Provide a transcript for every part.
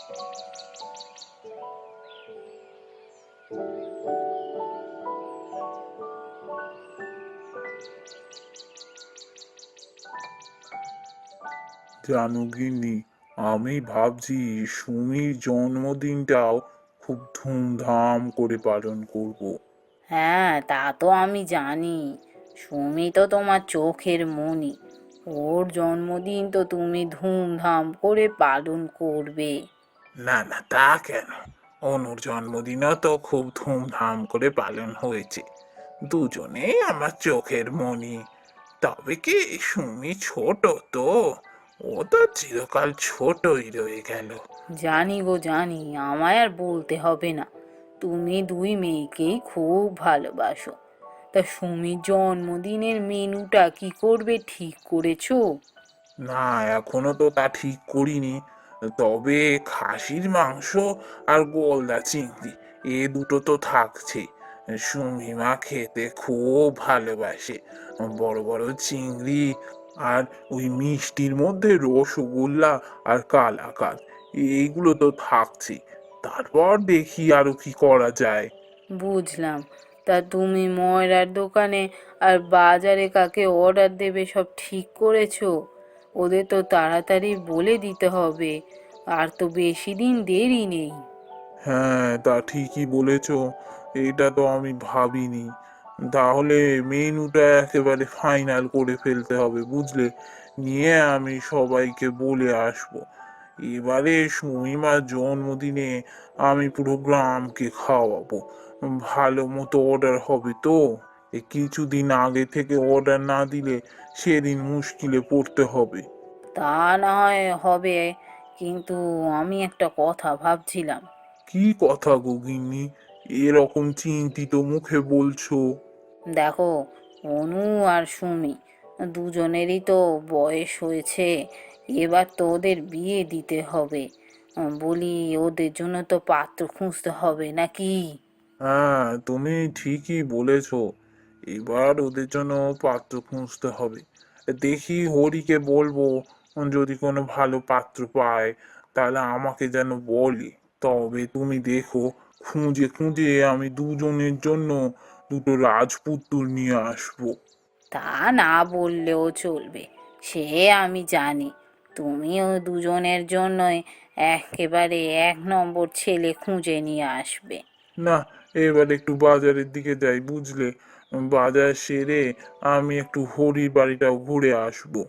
জানো গিন্নি, আমি ভাবছি সুমির জন্মদিনটাও খুব ধুমধাম করে পালন করব। হ্যাঁ, তা তো আমি জানি। সুমি তো তোমার চোখের মণি। ওর জন্মদিন তো তুমি ধুমধাম করে পালন করবে। না না, তা কেন? অনুর জন্মদিনও তো খুব ধুমধাম করে পালন হয়েছে। দুজনেই আমার চোখের মণি। তবে কি সুমি ছোট তো, ও তো চিরকাল ছোটই রয়ে গেল। জানি গো জানি, আমায় আর বলতে হবে না। তুমি দুই মেয়েকেই খুব ভালোবাসো। তা সুমির জন্মদিনের মেনুটা কি করবে ঠিক করেছো? না, এখনো তো তা ঠিক করিনি। তবে খাসির মাংস আর গলদা চিংড়ি, এ দুটো তো থাকছে। সুমিমা খেতে খুব ভালোবাসে বড় বড় চিংড়ি। আর ওই মিষ্টির মধ্যে রসগোল্লা আর কালাকাঁদ, এইগুলো তো থাকছে। তারপর দেখি আরো কি করা যায়। বুঝলাম। তা তুমি ময়রার দোকানে আর বাজারে কাকে অর্ডার দেবে সব ঠিক করেছো? ওদের তো তাড়াতাড়ি বলে দিতে হবে। আর তো বেশি দিন দেরি নেই। হ্যাঁ, তা ঠিকই বলেছ। এটা তো আমি ভাবিনি। তাহলে মেনুটা একেবারে ফাইনাল করে ফেলতে হবে, বুঝলে? নিয়ে আমি সবাইকে বলে আসবো। এবারে সুমিমার জন্মদিনে আমি পুরো গ্রামকে খাওয়াবো। ভালো মতো অর্ডার হবে তো। কিছুদিন আগে থেকে অর্ডার না দিলে সেদিন মুশকিলে পড়তে হবে। তা না হয় হবে, কিন্তু আমি একটা কথা ভাবছিলাম। কি কথা গো গিন্নি? এরকম চিন্তিত মুখে বলছো? দেখো, অনু আর সুমি দুজনেরই তো বয়স হয়েছে। এবার তো ওদের বিয়ে দিতে হবে। বলি, ওদের জন্য তো পাত্র খুঁজতে হবে নাকি? হ্যাঁ, তুমি ঠিকই বলেছ। এবার ওদের জন্য পাত্র খুঁজতে হবে। দেখি হরিকে বলবো, যদি কোনো ভালো পাত্র পায় তাহলে আমাকে যেন বলে। তবে তুমি দেখো, খুঁজে খুঁজে আমি দুজনের জন্য দুটো রাজপুত্র নিয়ে আসবো। তা না বললেও চলবে, সে আমি জানি। তুমিও দুজনের জন্যই একেবারে এক নম্বর ছেলে খুঁজে নিয়ে আসবে। না, এবার একটু বাজারের দিকে যাই, বুঝলে? বাজার সেরে আমি একটু হরির বাড়িটাও ঘুরে আসবো।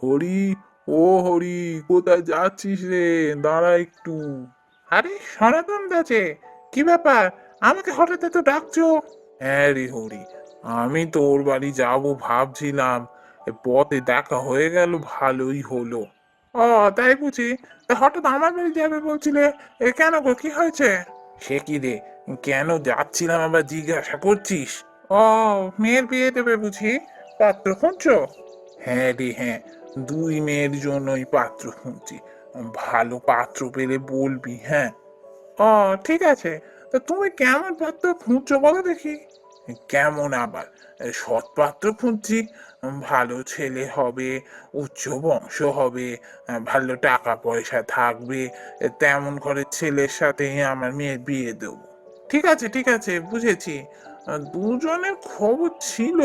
হরি, ও হরি, কোথায় যাচ্ছিস রে? দাঁড়া একটু। আরে সনাতন দাসে, কি ব্যাপার? আমাকে হঠাৎ এত ডাকছো? হ্যাঁ রে হরি, আমি তোর বাড়ি যাব ভাবছিলাম। পথে দেখা হয়ে গেল, ভালোই হলো। ও, তাই বুঝি? তা হঠাৎ আমার বাড়ি যাবে বলছিলে? কেন গো, কি হয়েছে? সে কি রে, কেন যাচ্ছিলাম আবার জিজ্ঞাসা করছিস? ও, মেয়ের বিয়ে দেবে বুঝি? পাত্র খুঁজছো? হ্যাঁ রে হ্যাঁ, দুই মেয়ের জন্যই পাত্র খুঁজছি। ভালো পাত্র পেলে বলবি, হ্যাঁ? ও, ঠিক আছে। তা তুমি কেমন পাত্র খুঁজছো বলো দেখি। কেমন আবার? সৎ পাত্র খুঁজছি। ভালো ছেলে হবে, উচ্চ বংশ হবে, ভালো টাকা পয়সা থাকবে। তেমন ঘরের ছেলের সাথে আমার মেয়ের বিয়ে দেবো। ঠিক আছে ঠিক আছে, বুঝেছি। দুজনের খবর ছিল,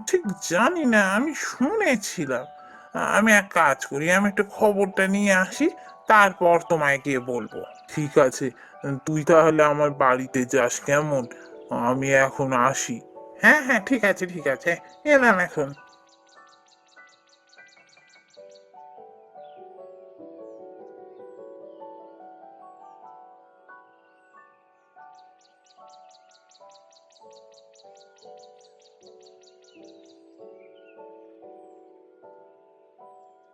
ঠিক জানি না, আমি শুনেছিলাম। আমি এক কাজ করি, আমি একটু খবরটা নিয়ে আসি, তারপর তোমায় গিয়ে বলবো। ঠিক আছে, তুই তাহলে আমার বাড়িতে যাস, কেমন? আমি এখন আসি। হ্যাঁ হ্যাঁ, ঠিক আছে ঠিক আছে, এলাম এখন।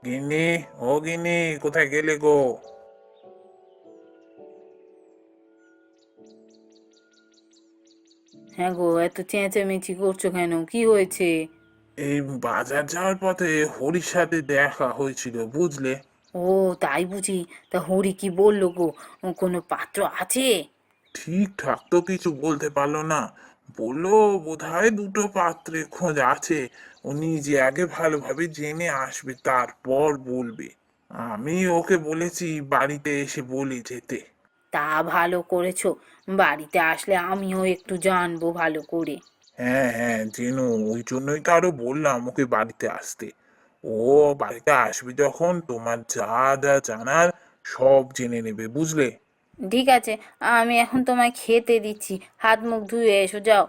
গিন্নি, ও গিন্নি, কোথায় গেলে গো? হ্যাঁ গো, এত চেঁচামেচি করছো কেন? কি হয়েছে? এই বাজার যাওয়ার পথে হরির সাথে দেখা হয়েছিল, বুঝলে? ও, তাই বুঝি? তা হরি কি বললো গো? কোনো পাত্র আছে? ঠিকঠাক তো কিছু বলতে পারলো না। বললো বোধহয় দুটো পাত্রের খোঁজ আছে, ও নিজে আগে ভালোভাবে জেনে আসবে তারপর বলবে। আমি ওকে বলেছি বাড়িতে এসে বলে যেতে। তা ভালো করেছো। বাড়িতে আসলে আমিও একটু জানবো ভালো করে। হ্যাঁ হ্যাঁ, জেনো, ওই জন্যই তো আরো বললাম ওকে বাড়িতে আসতে। ও বাড়িতে আসবে যখন তোমার যা যা জানার সব জেনে নেবে, বুঝলে? ঠিক আছে, আমি এখন তোমায় খেতে দিচ্ছি। হাত মুখ ধুয়ে এসো, যাও।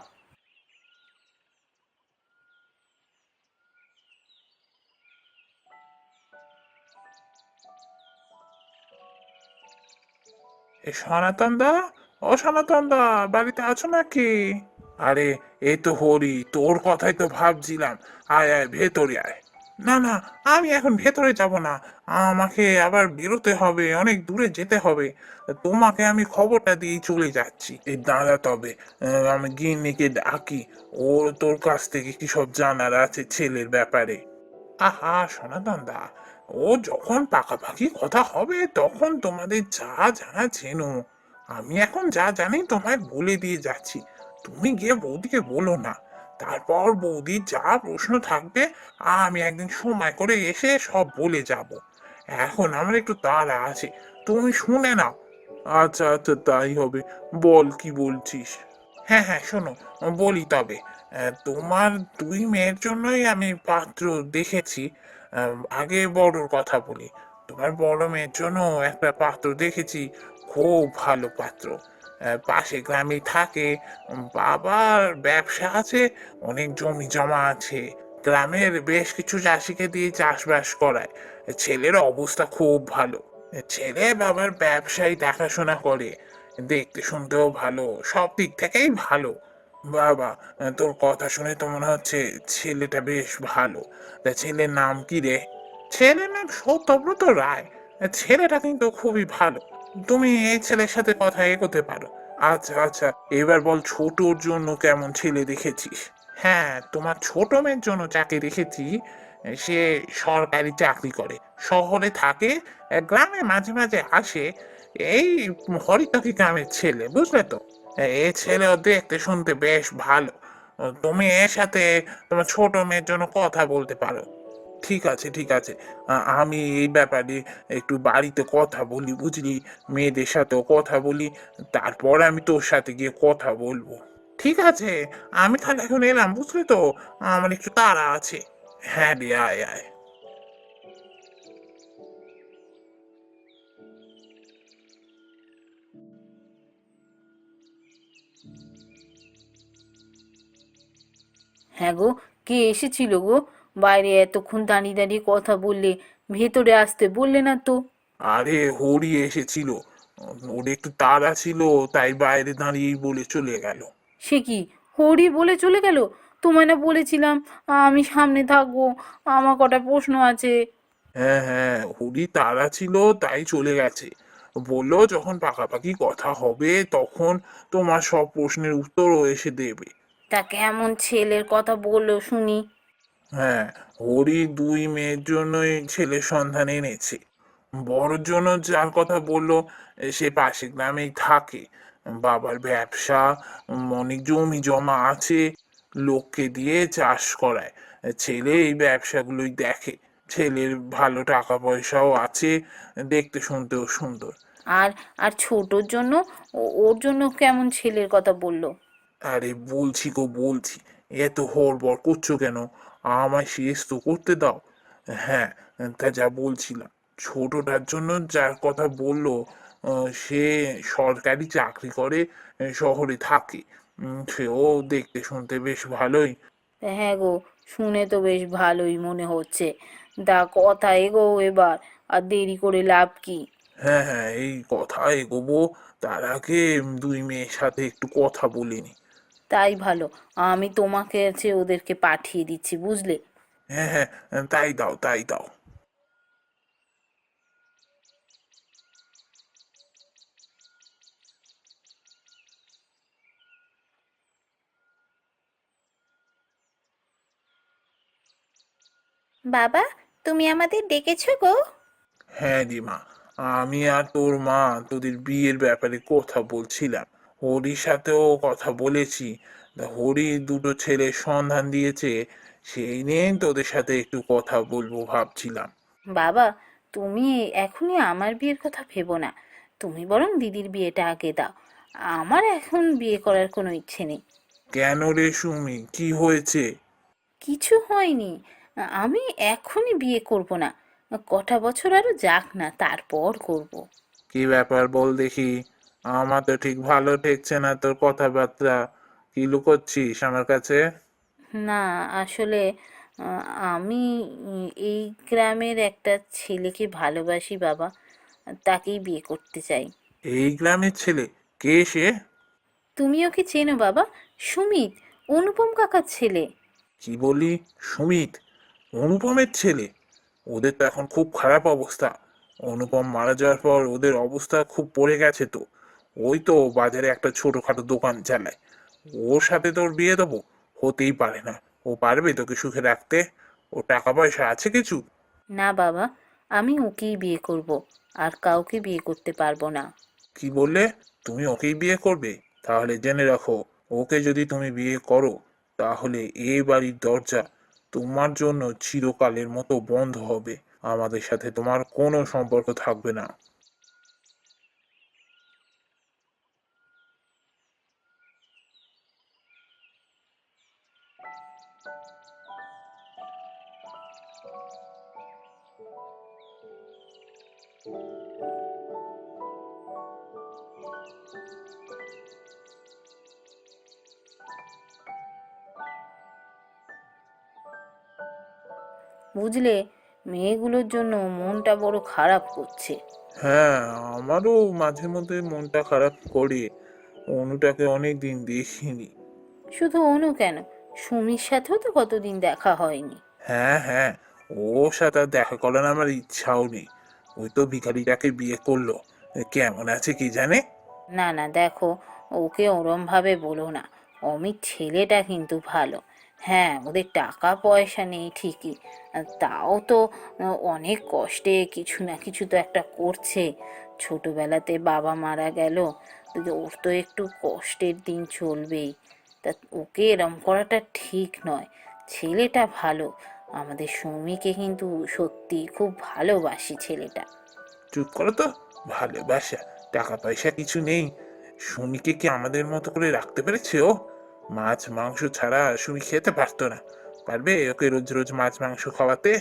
এ সনাতন দা, ও সনাতন দা, বাড়িতে আছো নাকি? আরে, এই তো হরি, তোর কথাই তো ভাবছিলাম। আয় আয়, ভেতরে আয়। না না, আমি এখন ভেতরে যাব না। আমাকে আবার বেরোতে হবে, অনেক দূরে যেতে হবে। তোমাকে আমি খবরটা দিয়ে চলে যাচ্ছি। এই দাঁড়া তবে, আমি গিন্নিকে ডাকি। ও তোর কাছ থেকে কি সব জানার আছে ছেলের ব্যাপারে। আহা সনাতন দা, ও যখন পাকাপাকি কথা হবে তখন তোমাদের যা জানা জেনো। আমি এখন যা জানি তোমায় বলে দিয়ে যাচ্ছি। তুমি গিয়ে বৌদিকে বলো না। তারপর বৌদির যা প্রশ্ন থাকবে আমি একদিন সময় করে এসে সব বলে যাব। এখন আমার একটু তাড়া আছে, তুমি শুনে নাও। আচ্ছা আচ্ছা, তাই হবে। বল কি বলছিস। হ্যাঁ হ্যাঁ, শোনো, বলি তবে। তোমার দুই মেয়ের জন্যই আমি পাত্র দেখেছি। আগে বড়র কথা বলি। তোমার বড় মেয়ের জন্য একটা পাত্র দেখেছি, খুব ভালো পাত্র। পাশে গ্রামে থাকে। বাবার ব্যবসা আছে, অনেক জমি জমা আছে। গ্রামের বেশ কিছু চাষিকে দিয়ে চাষবাস করায়। ছেলের অবস্থা খুব ভালো। ছেলে বাবার ব্যবসায় দেখাশোনা করে। দেখতে শুনতেও ভালো, সব দিক থেকেই ভালো। বাবা, তোর কথা শুনে তো মনে হচ্ছে ছেলেটা বেশ ভালো। তা ছেলের নাম কি রে? ছেলের নাম সত্যব্রত রায়। ছেলেটা কিন্তু খুবই ভালো। তুমি এই ছেলের সাথে কথা এগোতে পারো। আচ্ছা আচ্ছা, এবার বল ছোটর জন্য কেমন ছেলে দেখেছিস? হ্যাঁ, তোমার ছোট মেয়ের জন্য যাকে দেখেছি সে সরকারি চাকরি করে, শহরে থাকে, গ্রামে মাঝে মাঝে আসে। এই হরিতকি গ্রামের ছেলে, বুঝলে তো? এই ছেলেও দেখতে শুনতে বেশ ভালো। তুমি এর সাথে তোমার ছোট মেয়ের জন্য কথা বলতে পারো। ঠিক আছে ঠিক আছে, আমি এই ব্যাপারে একটু বাড়িতে কথা বলি, বুঝলি? মেয়েদের সাথেও কথা বলি, তারপর আমি তোর সাথে গিয়ে কথা বলবো। ঠিক আছে, আমি তাহলে এখন এলাম, বুঝলি তো? আমার একটু তাড়া আছে। হ্যাঁ রে, আয় আয়। হ্যাঁ গো, কে এসেছিল গো? বাইরে এতক্ষণ দাঁড়িয়ে দাঁড়িয়ে কথা বললে, ভেতরে আসতে বললে না তো? আরে হরি এসেছিল, ওর একটু তাড়া ছিল, তাই বাইরে দাঁড়িয়েই বলে চলে গেল। সে কি, হরি বলে চলে গেল? তোমায় না বলেছিলাম আমি সামনে থাকবো, আমার কটা প্রশ্ন আছে। হ্যাঁ হ্যাঁ, হরি তাড়া ছিল তাই চলে গেছে। বললো যখন পাকাপাকি কথা হবে তখন তোমার সব প্রশ্নের উত্তরও এসে দেবে। তা কেমন ছেলের কথা বললো শুনি। হ্যাঁ, হরি দুই মেয়ের জন্যই ছেলের সন্ধান এনেছে। বড়র জন্য যার কথা বললো, সে পাশে গ্রামেই থাকে। বাবার ব্যবসা, অনেক জমি জমা আছে, লোককে দিয়ে চাষ করায়। ছেলে এই ব্যবসাগুলোই দেখে। ছেলের ভালো টাকা পয়সাও আছে, দেখতে শুনতেও সুন্দর। আর আর ছোটোর জন্য, ওর জন্য কেমন ছেলের কথা বললো? আরে বলছি গো বলছি, এত হড়বড় করছো কেন? আমায় শেষ তো করতে দাও। হ্যাঁ, তা যা বলছিলাম, ছোটটার জন্য যার কথা বললো, সে সরকারি চাকরি করে, শহরে থাকে। সেও দেখতে শুনতে বেশ ভালোই। হ্যাঁ গো, শুনে তো বেশ ভালোই মনে হচ্ছে। তা কথা এগো এবার, আর দেরি করে লাভ কি? হ্যাঁ হ্যাঁ, এই কথা এগোবো, তার আগে দুই মেয়ের সাথে একটু কথা বলে নি। তাই ভালো, আমি তোমাকে আছে ওদেরকে পাঠিয়ে দিচ্ছি, বুঝলে? হ্যাঁ হ্যাঁ, তাই দাও তাই দাও। বাবা, তুমি আমাদের ডেকেছো গো? হ্যাঁ রে মা, আমি আর তোর মা তোদের বিয়ের ব্যাপারে কথা বলছিলাম। হরির সাথেও কথা বলেছি। তা হরি দুটো ছেলের সন্ধান দিয়েছে, সেই নিয়ে তোদের সাথে একটু কথা বলবো ভাবছিলাম। বাবা, তুমি এখনই আমার বিয়ের কথা ভেবো না। তুমি বরং দিদির বিয়েটা আগে দাও। আমার এখন বিয়ে করার কোনো ইচ্ছে নেই। কেন রে সুমি, কি হয়েছে? কিছু হয়নি। আমি এখনই বিয়ে করব না। কটা বছর আরো যাক না, তারপর করব। কি ব্যাপার বল দেখি। আমার তো ঠিক ভালো ঠেকছে না তোর কথাবার্তা। কি লুকোচ্ছিস আমার কাছে? না, আসলে আমি এই গ্রামের একটা ছেলেকে ভালোবাসি বাবা। তাকেই বিয়ে করতে চাই। এই গ্রামের ছেলে? কে সে? তুমি ওকে চেনো বাবা? সুমিত, অনুপম কাকার ছেলে। কি বলি? সুমিত? অনুপমের ছেলে? ওদের তো এখন খুব খারাপ অবস্থা। অনুপম মারা যাওয়ার পর ওদের অবস্থা খুব পড়ে গেছে তো। ওই তো বাজারে একটা ছোটখাটো দোকান চালায়। ওর সাথে তোর বিয়ে দেবো? হতেই পারে না। ও পারবে তোকে সুখে রাখতে? ও টাকা পয়সা আছে কিছু? না বাবা, আমি ওকেই বিয়ে করব, আর কাউকে বিয়ে করতে পারবো না। কি বললে? তুমি ওকেই বিয়ে করবে? তাহলে জেনে রাখো, ওকে যদি তুমি বিয়ে করো, তাহলে এই বাড়ির দরজা তোমার জন্য চিরকালের মতো বন্ধ হবে। আমাদের সাথে তোমার কোনো সম্পর্ক থাকবে না। বুঝলে, মেয়েগুলোর জন্য মনটা বড় খারাপ করছে। হ্যাঁ, আমারও মাঝে মধ্যে মনটা খারাপ করে। অনুটাকে অনেক দিন দেখিনি। শুধু অনু কেন, সুমির সাথেও তো কতদিন দেখা হয়নি। হ্যাঁ হ্যাঁ, ওর সাথে আর দেখা করার আমার ইচ্ছাও নেই। ওই তো ভিখারিটাকে বিয়ে করলো। কেমন আছে কি জানে। না না, দেখো, ওকে ওরম ভাবে বলো না। অমিত ছেলেটা কিন্তু ভালো। হ্যাঁ, ওদের টাকা পয়সা নেই ঠিকই, তাও তো অনেক কষ্টে কিছু না কিছু তো একটা করছে। ছোটবেলাতে বাবা মারা গেল, তো ওর তো একটু কষ্টের দিন চলবেই। তা ওকে এরম করাটা ঠিক নয়। ছেলেটা ভালো। আমাদের সৌমিকে কিন্তু সত্যি খুব ভালোবাসি ছেলেটা। চুপ করো তো। ভালোবাসা? টাকা পয়সা কিছু নেই? সুমিকে কি আমাদের মতো করে রাখতে পেরেছে ও? মাছ মাংস ছাড়া সুমি খেতে পারতো না। পারবে ওকে রোজ রোজ মাছ মাংস খাওয়াতে?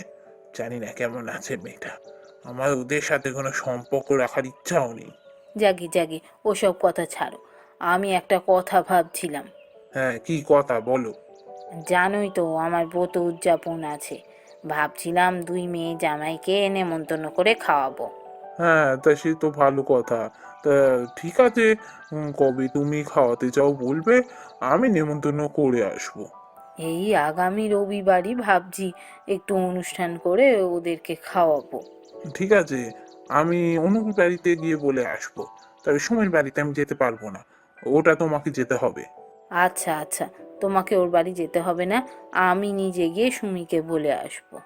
জানি না কেমন আছে মেয়েটা। আমার ওদের সাথে কোনো সম্পর্ক রাখার ইচ্ছাও নেই। জাগি জাগি, ওসব কথা ছাড়ো। আমি একটা কথা ভাবছিলাম। হ্যাঁ, কি কথা বলো। জানোই তো আমার ব্রত উদযাপন আছে। ভাবছিলাম দুই মেয়ে জামাইকে নেমন্তন্ন করে খাওয়াবো। হ্যাঁ, তা সে তো ভালো কথা। তা ঠিক আছে। কবে তুমি খাওয়াতে চাও বলবে, আমি নেমন্তন্ন করে আসবো। এই আগামী রবিবারই ভাবছি একটু অনুষ্ঠান করে ওদেরকে খাওয়াবো। ঠিক আছে, আমি অনুর বাড়িতে গিয়ে বলে আসবো। তবে সুমির বাড়িতে আমি যেতে পারবো না। ওটা তোমাকে যেতে হবে। আচ্ছা আচ্ছা, তোমাকে ওর বাড়ি যেতে হবে না। আমি নিজে গিয়ে সুমিকে বলে আসবো।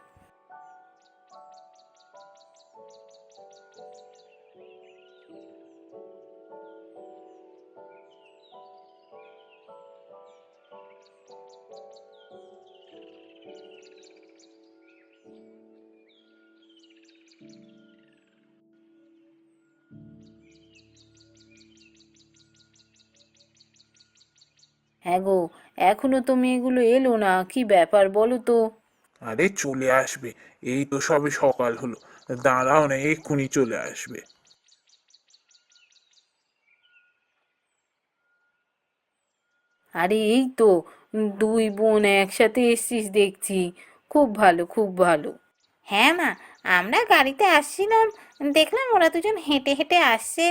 হ্যাঁ গো, এখনো তো মেয়েগুলো এলো না, কি ব্যাপার বলো তো? আরে চলে আসবে। এই তো সবে সকাল হলো। দাঁড়াও না, এক্ষুনি চলে আসবে। আরে এই তো, দুই বোন একসাথে এসছিস দেখছি। খুব ভালো, খুব ভালো। হ্যাঁ মা, আমরা গাড়িতে আসছিলাম, দেখলাম ওরা দুজন হেঁটে হেঁটে আসছে,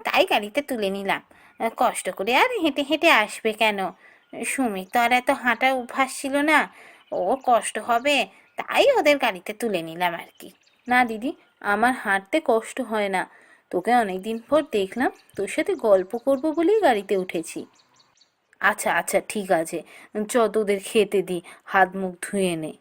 তাই গাড়িতে তুলে নিলাম। কষ্ট করে আর হেঁটে হেঁটে আসবে কেন? সুমির তো আর এত হাঁটা অভ্যাস ছিল না, ওর কষ্ট হবে, তাই ওদের গাড়িতে তুলে নিলাম আর কি। না দিদি, আমার হাঁটতে কষ্ট হয় না। তোকে অনেকদিন পর দেখলাম, তোর সাথে গল্প করব বলেই গাড়িতে উঠেছি। আচ্ছা আচ্ছা, ঠিক আছে। চ, তোদের খেতে দি, হাত মুখ ধুয়ে নে।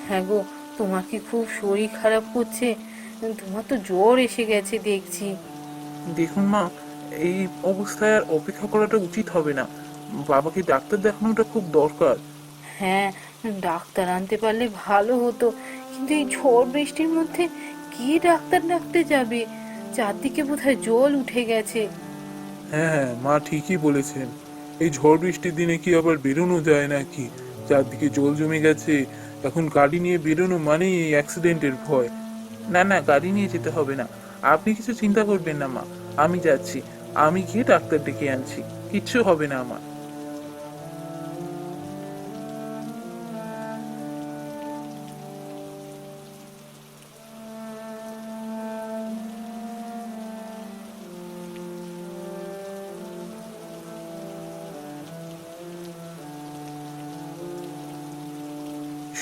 হ্যাঁ গো, তোমার কি খুব শরীর খারাপ করছে? তোমার তো জ্বর এসে গেছে দেখছি। দেখুন মা, এই অবস্থায় আর অপেক্ষা করাটা উচিত হবে না। বাবাকে ডাক্তার দেখানোটা খুব দরকার। হ্যাঁ, ডাক্তার আনতে পারলে ভালো হতো, কিন্তু এই ঝড় বৃষ্টির মধ্যে কে ডাক্তার ডাকতে যাবে? চারদিকে বোধহয় জল উঠে গেছে। হ্যাঁ হ্যাঁ, মা ঠিকই বলেছেন। এই ঝড় বৃষ্টির দিনে কি আবার বেরোনো যায় নাকি? চারদিকে জল জমে গেছে। এখন গাড়ি নিয়ে বেরোনো মানেই এই অ্যাক্সিডেন্টের ভয়। না না, গাড়ি নিয়ে যেতে হবে না। আপনি কিছু চিন্তা করবেন না মা, আমি যাচ্ছি। আমি গিয়ে ডাক্তার ডেকে আনছি। কিচ্ছু হবে না আমার।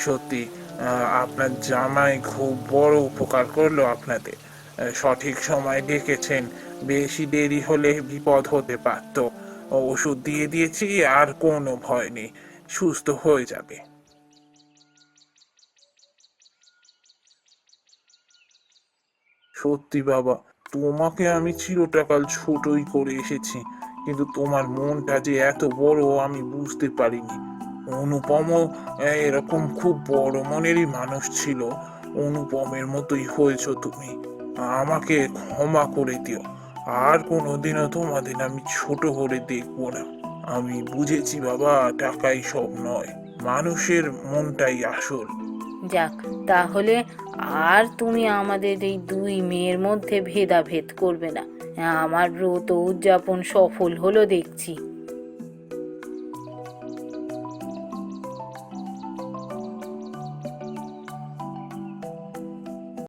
সত্যি আপনার জামাই খুব বড় উপকার করলো আপনাদের। সঠিক সময় ডেকেছেন। বেশি দেরি হলে বিপদ হতে পারতো। ওষুধ দিয়ে দিয়েছি, আর কোনো ভয় নেই, সুস্থ হয়ে যাবে। সত্যি বাবা, তোমাকে আমি চিরটাকাল ছোটই করে এসেছি, কিন্তু তোমার মনটা যে এত বড় আমি বুঝতে পারিনি। অনুপমও এরকম খুব বড় মনেরই মানুষ ছিল। অনুপমের মতোই হয়েছো তুমি। আমাকে ক্ষমা করে দিও। আর কোনোদিনও তোমাদের আমি ছোট করে দেখবো না। আমি বুঝেছি বাবা, টাকাই সব নয়, মানুষের মনটাই আসল। যাক, তাহলে আর তুমি আমাদের এই দুই মেয়ের মধ্যে ভেদাভেদ করবে না। আমার ব্রত উদযাপন সফল হলো দেখছি।